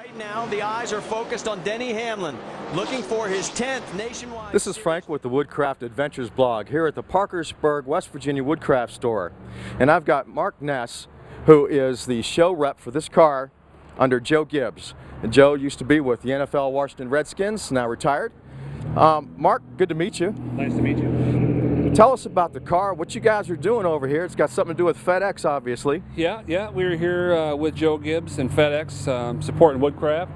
Right now, the eyes are focused on Denny Hamlin, looking for his 10th nationwide. This is Frank with the Woodcraft Adventures blog here at the Parkersburg, West Virginia Woodcraft store. And I've got Mark Ness, who is the show rep for this car under Joe Gibbs. And Joe used to be with the NFL Washington Redskins, now retired. Mark, good to meet you. Nice to meet you. Tell us about the car, what you guys are doing over here. It's got something to do with FedEx, obviously. Yeah, we're here with Joe Gibbs and FedEx, supporting Woodcraft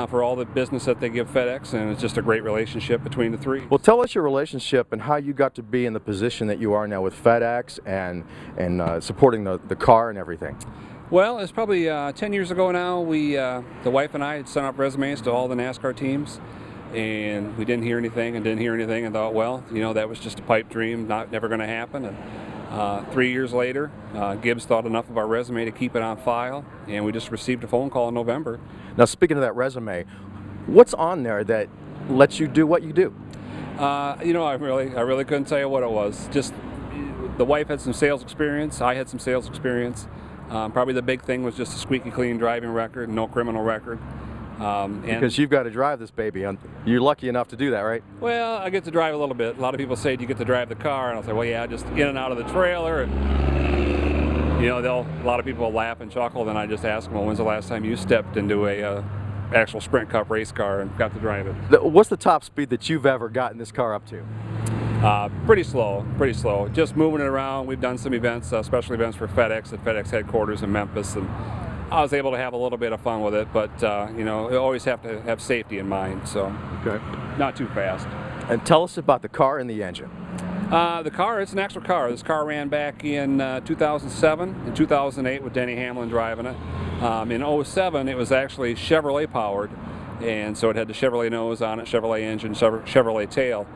for all the business that they give FedEx, and it's just a great relationship between the three. Well, tell us your relationship and how you got to be in the position that you are now with FedEx and supporting the car and everything. Well, it's probably 10 years ago now. The wife and I had sent out resumes to all the NASCAR teams, and we didn't hear anything and thought, well, you know, that was just a pipe dream, never going to happen. And 3 years later, Gibbs thought enough of our resume to keep it on file, and we just received a phone call in November. Now, speaking of that resume, what's on there that lets you do what you do? You know, I really couldn't tell you what it was. Just the wife had some sales experience, I had some sales experience. Probably the big thing was just a squeaky clean driving record, no criminal record. Because you've got to drive this baby. You're lucky enough to do that, right? Well, I get to drive a little bit. A lot of people say, do you get to drive the car? And I'll say, well, yeah, just in and out of the trailer. And, you know, a lot of people laugh and chuckle. Then I just ask them, well, when's the last time you stepped into a actual Sprint Cup race car and got to drive it? What's the top speed that you've ever gotten this car up to? Pretty slow. Just moving it around. We've done some events, special events for FedEx at FedEx headquarters in Memphis, and I was able to have a little bit of fun with it, but you know, you always have to have safety in mind, so okay. Not too fast. And tell us about the car and the engine. The car, it's an actual car. This car ran back in 2007 and 2008 with Denny Hamlin driving it. In 07, it was actually Chevrolet powered, and so it had the Chevrolet nose on it, Chevrolet engine, Chevrolet tail.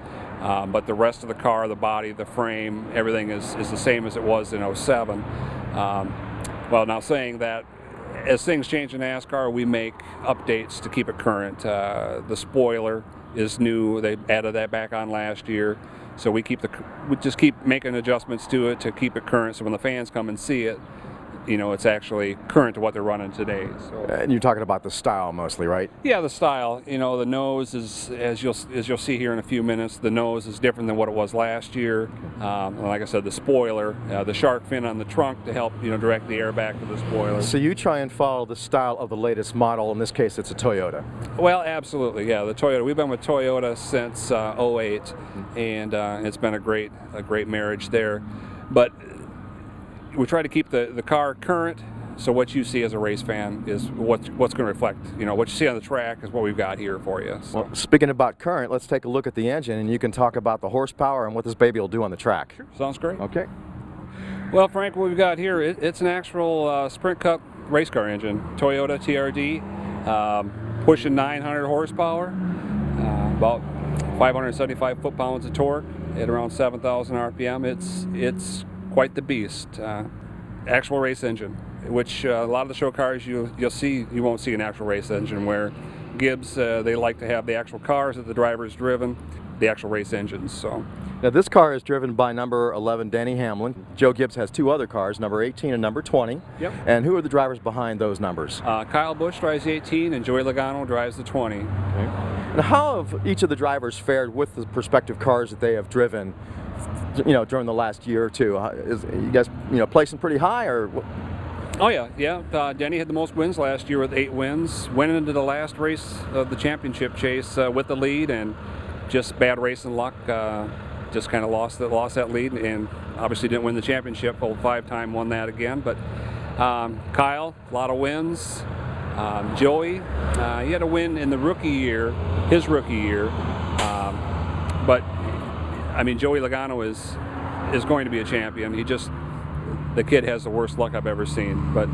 But the rest of the car, the body, the frame, everything is the same as it was in 07. Well, now saying that, as things change in NASCAR, we make updates to keep it current. The spoiler is new. They added that back on last year. So we just keep making adjustments to it to keep it current, so when the fans come and see it, you know, it's actually current to what they're running today. So. And you're talking about the style mostly, right? Yeah, the style. You know, the nose is, as you'll see here in a few minutes, the nose is different than what it was last year. Like I said, the spoiler, the shark fin on the trunk to help, you know, direct the air back to the spoiler. So you try and follow the style of the latest model. In this case, it's a Toyota. Well, absolutely, yeah. The Toyota. We've been with Toyota since '08, and it's been a great marriage there. But we try to keep the car current, so what you see as a race fan is what's going to reflect. You know, what you see on the track is what we've got here for you. So. Well, speaking about current, let's take a look at the engine, and you can talk about the horsepower and what this baby will do on the track. Sure. Sounds great. Okay. Well, Frank, what we've got here, it's an actual Sprint Cup race car engine, Toyota TRD, pushing 900 horsepower, about 575 foot-pounds of torque at around 7,000 RPM. It's quite the beast. Actual race engine, which a lot of the show cars you won't see an actual race engine, where Gibbs, they like to have the actual cars that the driver's driven, the actual race engines. So. Now this car is driven by number 11 Denny Hamlin. Joe Gibbs has two other cars, number 18 and number 20. Yep. And who are the drivers behind those numbers? Kyle Busch drives the 18 and Joey Logano drives the 20. Okay. And how have each of the drivers fared with the prospective cars that they have driven, you know, during the last year or two? Is you guys, you know, placing pretty high, or? Oh yeah. Denny had the most wins last year with 8 wins. Went into the last race of the championship chase with the lead, and just bad racing luck. Just kind of lost that lead, and obviously didn't win the championship. Old 5-time won that again. But Kyle, a lot of wins. Joey, he had a win in the his rookie year. But I mean, Joey Logano is going to be a champion. The kid has the worst luck I've ever seen. But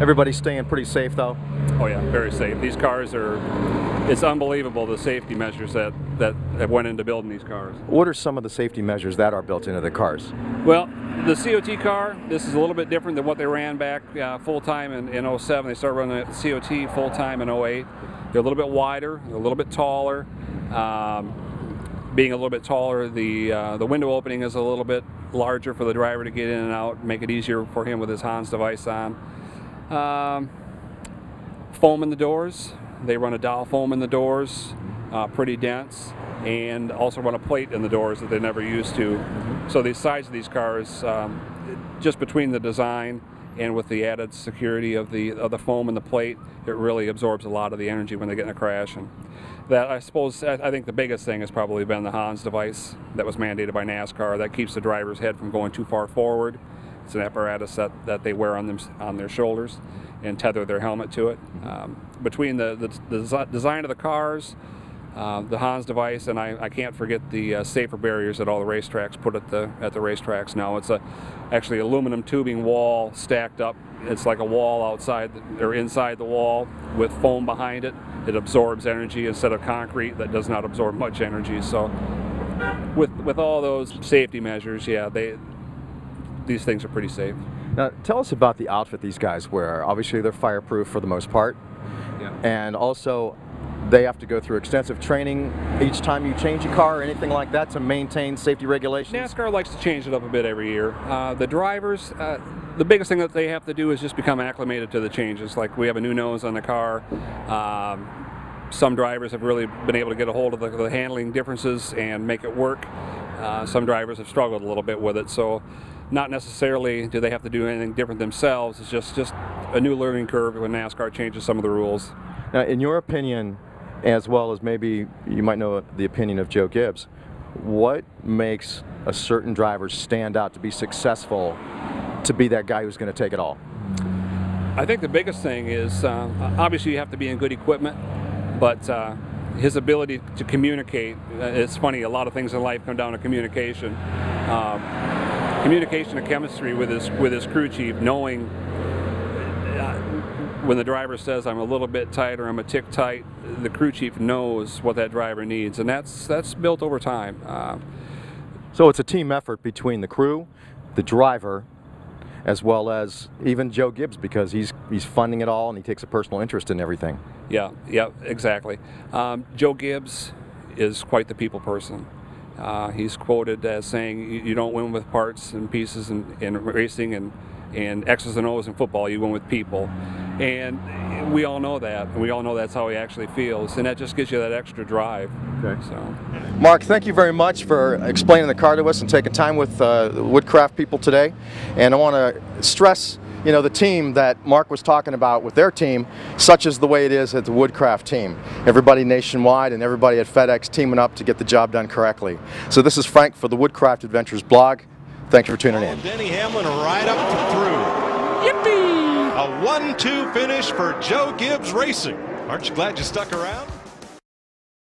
everybody's staying pretty safe, though. Oh yeah, very safe. These cars it's unbelievable, the safety measures that went into building these cars. What are some of the safety measures that are built into the cars? Well, the COT car, this is a little bit different than what they ran back full-time in 07. They started running COT full-time in 08. They're a little bit wider, a little bit taller. Being a little bit taller, the window opening is a little bit larger for the driver to get in and out, make it easier for him with his Hans device on. foam in the doors. They run a dowel foam in the doors, pretty dense, and also run a plate in the doors that they never used to. So the sides of these cars, just between the design and with the added security of the foam and the plate, it really absorbs a lot of the energy when they get in a crash. And that, I suppose, I think the biggest thing has probably been the Hans device that was mandated by NASCAR. That keeps the driver's head from going too far forward. It's an apparatus that they wear on their shoulders and tether their helmet to it. Between the design of the cars, the Hans device, and I can't forget the safer barriers that all the racetracks put at the racetracks now. It's actually aluminum tubing wall stacked up. It's like a wall outside or inside the wall with foam behind it. It absorbs energy instead of concrete that does not absorb much energy. So with all those safety measures, yeah, these things are pretty safe. Now, tell us about the outfit these guys wear. Obviously, they're fireproof for the most part, and also they have to go through extensive training each time you change a car or anything like that to maintain safety regulations? NASCAR likes to change it up a bit every year. The drivers, the biggest thing that they have to do is just become acclimated to the changes. Like, we have a new nose on the car. Some drivers have really been able to get a hold of the handling differences and make it work. Some drivers have struggled a little bit with it, so not necessarily do they have to do anything different themselves. It's just a new learning curve when NASCAR changes some of the rules. Now, in your opinion, as well as maybe you might know the opinion of Joe Gibbs, what makes a certain driver stand out to be successful, to be that guy who's going to take it all? I think the biggest thing is, obviously you have to be in good equipment, but his ability to communicate. It's funny, a lot of things in life come down to communication. Communication and chemistry with his crew chief, knowing when the driver says, I'm a little bit tight or I'm a tick tight, the crew chief knows what that driver needs, and that's built over time. So it's a team effort between the crew, the driver, as well as even Joe Gibbs, because he's funding it all and he takes a personal interest in everything. Yeah, exactly. Joe Gibbs is quite the people person. He's quoted as saying, you don't win with parts and pieces in racing and X's and O's in football, you win with people. And we all know that, and we all know that's how he actually feels, and that just gives you that extra drive. Okay. So, Mark, thank you very much for explaining the car to us and taking time with Woodcraft people today. And I want to stress, the team that Mark was talking about with their team, such as the way it is at the Woodcraft team. Everybody nationwide and everybody at FedEx teaming up to get the job done correctly. So this is Frank for the Woodcraft Adventures blog. Thanks for tuning in. Denny Hamlin right up through. Yippee! A 1-2 finish for Joe Gibbs Racing. Aren't you glad you stuck around?